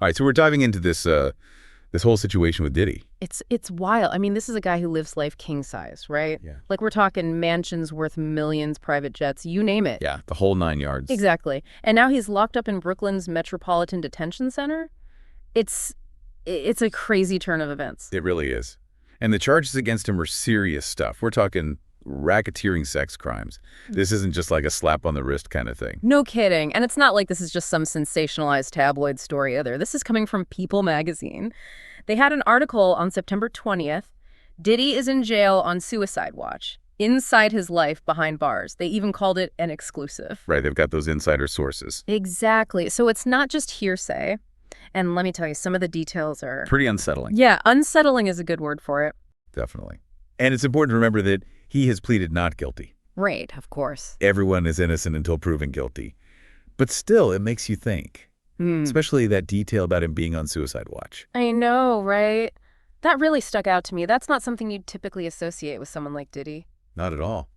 All right, so we're diving into this whole situation with Diddy. It's wild. I mean, this is a guy who lives life king size, right? Yeah. Like we're talking mansions worth millions, private jets, you name it. Yeah, the whole 9 yards. Exactly. And now he's locked up in Brooklyn's Metropolitan Detention Center. It's a crazy turn of events. It really is. And the charges against him are serious stuff. We're talking racketeering sex crimes. This isn't just like a slap on the wrist kind of thing. No kidding. And it's not like this is just some sensationalized tabloid story either. This is coming from People magazine. They had an article on September 20th. Diddy is in jail on suicide watch. Inside his life behind bars. They even called it an exclusive. Right, they've got those insider sources. Exactly. So it's not just hearsay. And let me tell you, some of the details are... Pretty unsettling. Yeah, unsettling is a good word for it. Definitely. And it's important to remember that he has pleaded not guilty. Right, of course. Everyone is innocent until proven guilty. But still, it makes you think. Especially that detail about him being on suicide watch. I know, right? That really stuck out to me. That's not something you'd typically associate with someone like Diddy. Not at all.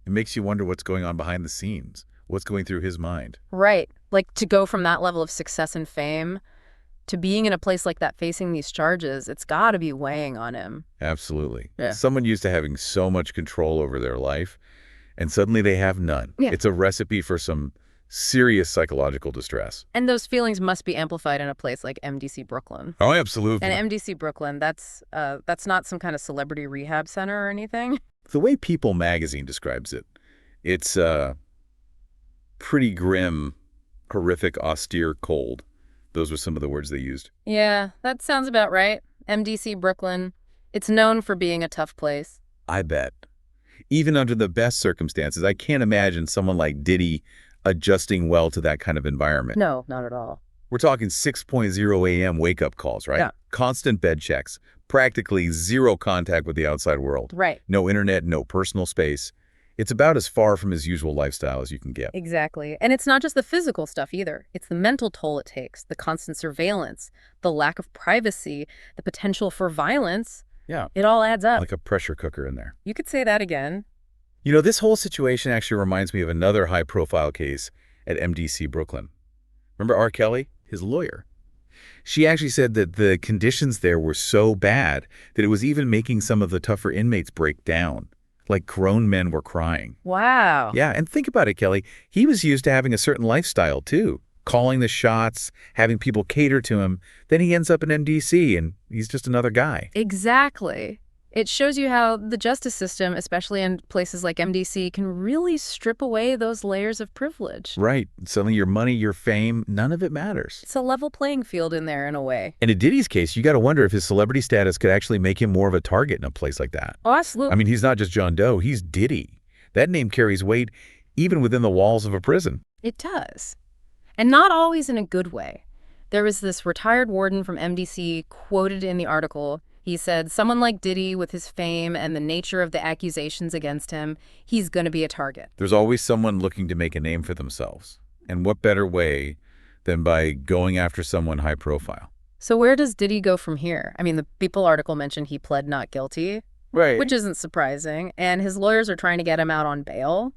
It makes you wonder what's going on behind the scenes, what's going through his mind. Right. Like to go from that level of success and fame to being in a place like that facing these charges, it's got to be weighing on him. Absolutely. Yeah. Someone used to having so much control over their life, and suddenly they have none. Yeah. It's a recipe for some serious psychological distress. And those feelings must be amplified in a place like MDC Brooklyn. Oh, absolutely. And MDC Brooklyn, that's not some kind of celebrity rehab center or anything. The way People magazine describes it, it's pretty grim, horrific, austere, cold. Those were some of the words they used. Yeah, that sounds about right. MDC Brooklyn, it's known for being a tough place. I bet. Even under the best circumstances, I can't imagine someone like Diddy adjusting well to that kind of environment. No, not at all. We're talking 6:00 a.m. wake-up calls, right? Yeah. Constant bed checks, practically zero contact with the outside world. Right. No internet, no personal space. It's about as far from his usual lifestyle as you can get. Exactly. And it's not just the physical stuff either. It's the mental toll it takes, the constant surveillance, the lack of privacy, the potential for violence. Yeah. It all adds up. Like a pressure cooker in there. You could say that again. You know, this whole situation actually reminds me of another high-profile case at MDC Brooklyn. Remember R. Kelly? His lawyer. She actually said that the conditions there were so bad that it was even making some of the tougher inmates break down. Like grown men were crying. Wow. Yeah, and think about it, Kelly. He was used to having a certain lifestyle, too. Calling the shots, having people cater to him. Then he ends up in MDC, and he's just another guy. Exactly. It shows you how the justice system, especially in places like MDC, can really strip away those layers of privilege. Right. Suddenly your money, your fame, none of it matters. It's a level playing field in there in a way. And in Diddy's case, you got to wonder if his celebrity status could actually make him more of a target in a place like that. Oh, absolutely. I mean, he's not just John Doe, he's Diddy. That name carries weight even within the walls of a prison. It does. And not always in a good way. There was this retired warden from MDC quoted in the article. He said, someone like Diddy, with his fame and the nature of the accusations against him, he's going to be a target. There's always someone looking to make a name for themselves. And what better way than by going after someone high profile? So where does Diddy go from here? I mean, the People article mentioned he pled not guilty, Right. which isn't surprising. And his lawyers are trying to get him out on bail.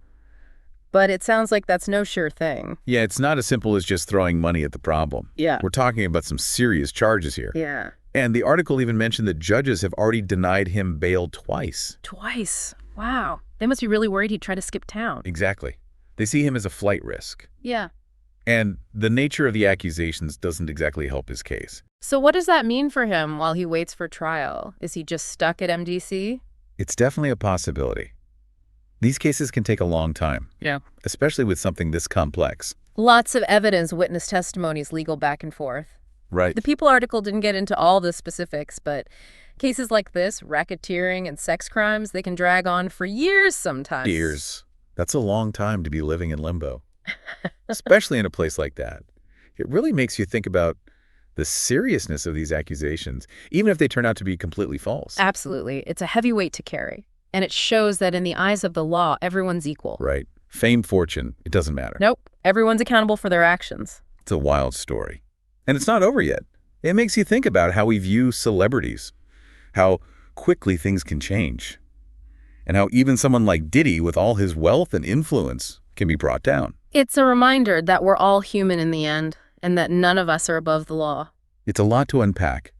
But it sounds like that's no sure thing. Yeah, it's not as simple as just throwing money at the problem. Yeah. We're talking about some serious charges here. Yeah. And the article even mentioned that judges have already denied him bail twice. Twice. Wow. They must be really worried he'd try to skip town. Exactly. They see him as a flight risk. Yeah. And the nature of the accusations doesn't exactly help his case. So what does that mean for him while he waits for trial? Is he just stuck at MDC? It's definitely a possibility. These cases can take a long time. Yeah. Especially with something this complex. Lots of evidence, witness testimonies, legal back and forth. Right. The People article didn't get into all the specifics, but cases like this, racketeering and sex crimes, they can drag on for years sometimes. Years. That's a long time to be living in limbo. Especially in a place like that. It really makes you think about the seriousness of these accusations, even if they turn out to be completely false. Absolutely. It's a heavy weight to carry. And it shows that in the eyes of the law, everyone's equal. Right. Fame, fortune, it doesn't matter. Nope. Everyone's accountable for their actions. It's a wild story. And it's not over yet. It makes you think about how we view celebrities, how quickly things can change, and how even someone like Diddy, with all his wealth and influence, can be brought down. It's a reminder that we're all human in the end, and that none of us are above the law. It's a lot to unpack,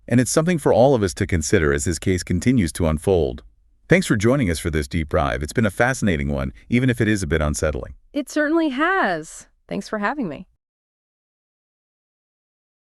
and it's something for all of us to consider as this case continues to unfold. Thanks for joining us for this deep dive. It's been a fascinating one, even if it is a bit unsettling. It certainly has. Thanks for having me.